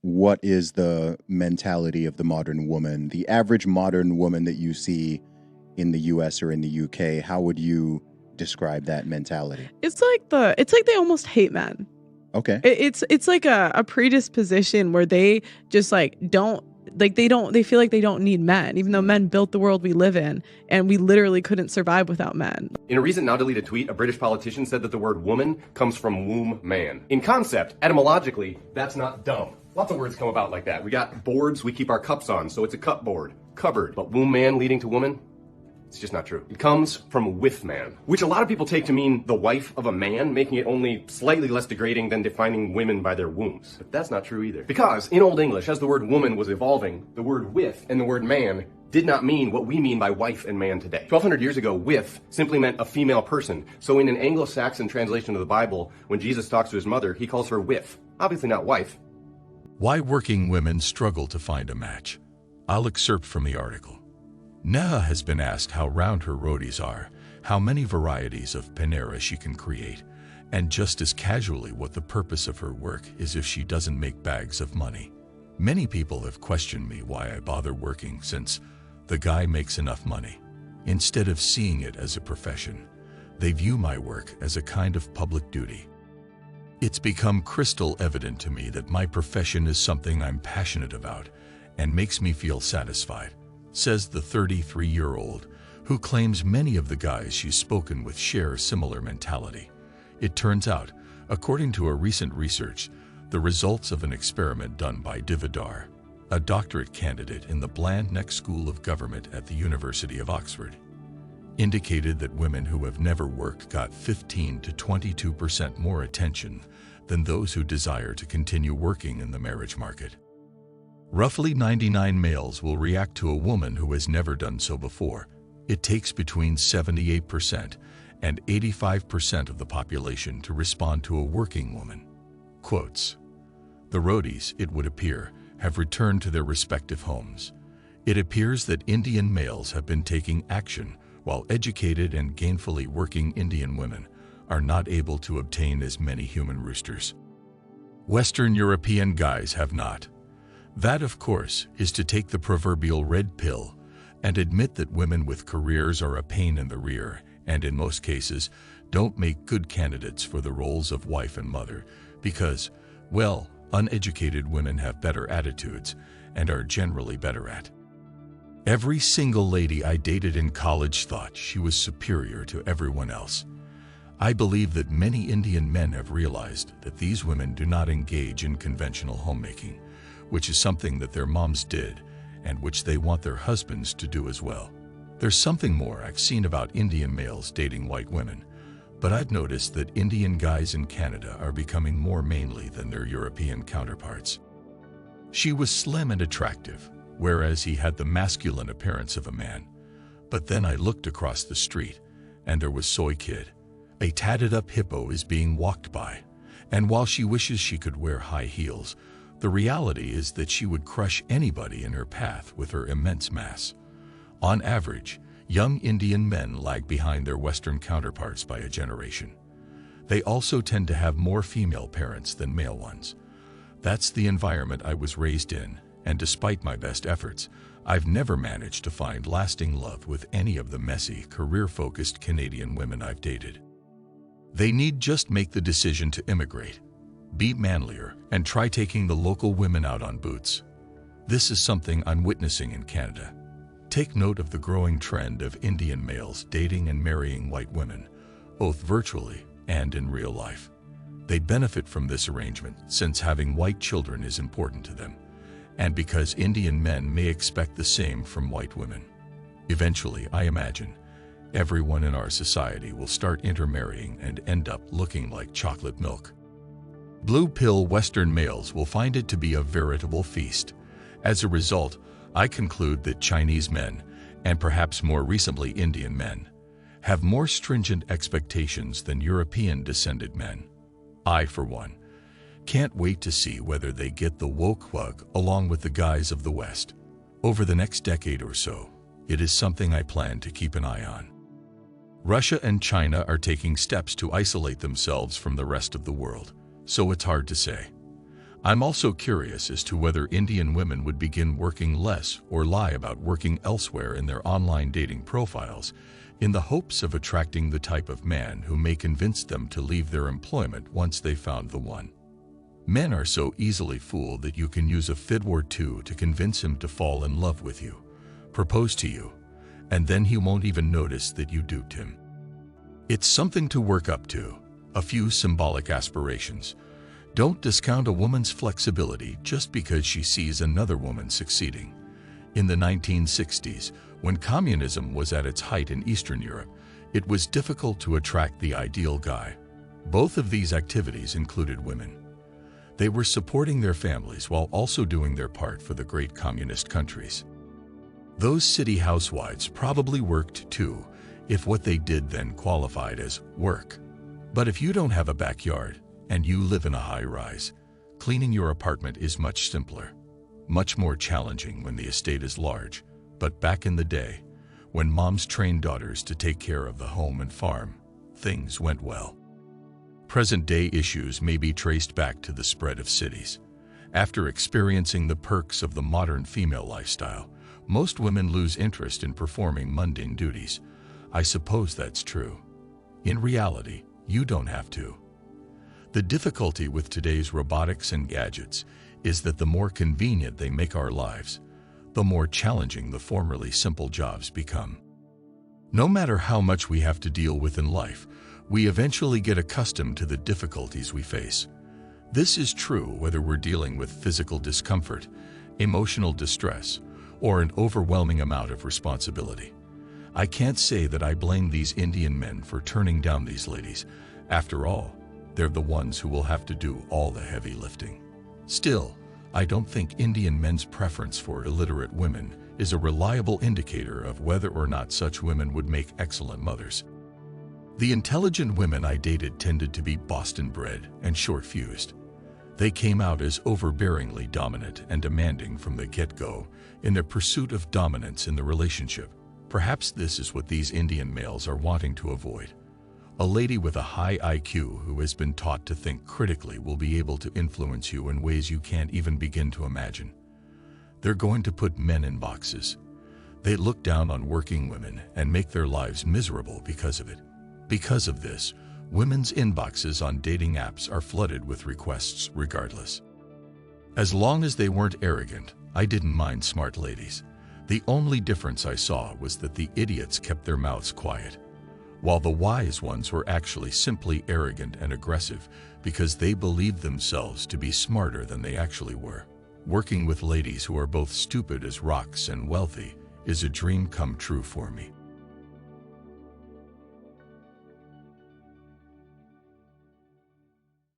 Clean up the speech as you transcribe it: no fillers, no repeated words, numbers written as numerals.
what is the mentality of the modern woman, the average modern woman that you see in the US or in the UK? How would you describe that mentality? It's like they almost hate men. Okay. It's like a predisposition where they just they feel like they don't need men, even though men built the world we live in, and we literally couldn't survive without men. In a recent now deleted tweet, a British politician said that the word woman comes from womb man. In concept, etymologically, that's not dumb. Lots of words come about like that. We got boards we keep our cups on, so it's a cupboard. Cupboard. But womb man leading to woman? It's just not true. It comes from with man, which a lot of people take to mean the wife of a man, making it only slightly less degrading than defining women by their wombs. But that's not true either. Because in Old English, as the word woman was evolving, the word with and the word man did not mean what we mean by wife and man today. 1200 years ago, with simply meant a female person. So in an Anglo-Saxon translation of the Bible, when Jesus talks to his mother, he calls her with. Obviously not wife. Why working women struggle to find a match. I'll excerpt from the article. Neha has been asked how round her rotis are, how many varieties of Panera she can create, and just as casually what the purpose of her work is if she doesn't make bags of money. Many people have questioned me why I bother working since the guy makes enough money. Instead of seeing it as a profession, they view my work as a kind of public duty. It's become crystal evident to me that my profession is something I'm passionate about and makes me feel satisfied, says the 33-year-old, who claims many of the guys she's spoken with share a similar mentality. It turns out, according to a recent research, the results of an experiment done by Dividar, a doctorate candidate in the Blandneck School of Government at the University of Oxford, indicated that women who have never worked got 15 to 22% more attention than those who desire to continue working in the marriage market. Roughly 99 males will react to a woman who has never done so before. It takes between 78% and 85% of the population to respond to a working woman. Quotes, "The roadies, it would appear, have returned to their respective homes. It appears that Indian males have been taking action while educated and gainfully working Indian women are not able to obtain as many human roosters. Western European guys have not. That, of course, is to take the proverbial red pill and admit that women with careers are a pain in the rear and, in most cases, don't make good candidates for the roles of wife and mother because, well, uneducated women have better attitudes and are generally better at. Every single lady I dated in college thought she was superior to everyone else. I believe that many Indian men have realized that these women do not engage in conventional homemaking, which is something that their moms did and which they want their husbands to do as well. There's something more I've seen about Indian males dating white women, but I've noticed that Indian guys in Canada are becoming more manly than their European counterparts. She was slim and attractive, whereas he had the masculine appearance of a man. But then I looked across the street, and there was Soy Kid. A tatted-up hippo is being walked by, and while she wishes she could wear high heels, the reality is that she would crush anybody in her path with her immense mass. On average, young Indian men lag behind their Western counterparts by a generation. They also tend to have more female parents than male ones. That's the environment I was raised in, and despite my best efforts, I've never managed to find lasting love with any of the messy, career-focused Canadian women I've dated. They need just make the decision to immigrate, be manlier, and try taking the local women out on boots. This is something I'm witnessing in Canada. Take note of the growing trend of Indian males dating and marrying white women, both virtually and in real life. They benefit from this arrangement since having white children is important to them, and because Indian men may expect the same from white women. Eventually, I imagine, everyone in our society will start intermarrying and end up looking like chocolate milk. Blue pill Western males will find it to be a veritable feast. As a result, I conclude that Chinese men, and perhaps more recently Indian men, have more stringent expectations than European-descended men. I, for one, can't wait to see whether they get the woke bug along with the guys of the West. Over the next decade or so, it is something I plan to keep an eye on. Russia and China are taking steps to isolate themselves from the rest of the world, so it's hard to say. I'm also curious as to whether Indian women would begin working less or lie about working elsewhere in their online dating profiles in the hopes of attracting the type of man who may convince them to leave their employment once they found the one. Men are so easily fooled that you can use a fib or two to convince him to fall in love with you, propose to you, and then he won't even notice that you duped him. It's something to work up to, a few symbolic aspirations. Don't discount a woman's flexibility just because she sees another woman succeeding. In the 1960s, when communism was at its height in Eastern Europe, it was difficult to attract the ideal guy. Both of these activities included women. They were supporting their families while also doing their part for the great communist countries. Those city housewives probably worked too, if what they did then qualified as work. But if you don't have a backyard and you live in a high-rise, cleaning your apartment is much simpler, much more challenging when the estate is large. But back in the day, when moms trained daughters to take care of the home and farm, things went well. Present-day issues may be traced back to the spread of cities. After experiencing the perks of the modern female lifestyle, most women lose interest in performing mundane duties. I suppose that's true. In reality, you don't have to. The difficulty with today's robotics and gadgets is that the more convenient they make our lives, the more challenging the formerly simple jobs become. No matter how much we have to deal with in life, we eventually get accustomed to the difficulties we face. This is true whether we're dealing with physical discomfort, emotional distress, or an overwhelming amount of responsibility. I can't say that I blame these Indian men for turning down these ladies. After all, they're the ones who will have to do all the heavy lifting. Still, I don't think Indian men's preference for illiterate women is a reliable indicator of whether or not such women would make excellent mothers. The intelligent women I dated tended to be Boston-bred and short-fused. They came out as overbearingly dominant and demanding from the get-go in their pursuit of dominance in the relationship. Perhaps this is what these Indian males are wanting to avoid. A lady with a high IQ who has been taught to think critically will be able to influence you in ways you can't even begin to imagine. They're going to put men in boxes. They look down on working women and make their lives miserable because of it. Because of this, women's inboxes on dating apps are flooded with requests regardless. As long as they weren't arrogant, I didn't mind smart ladies. The only difference I saw was that the idiots kept their mouths quiet, while the wise ones were actually simply arrogant and aggressive because they believed themselves to be smarter than they actually were. Working with ladies who are both stupid as rocks and wealthy is a dream come true for me.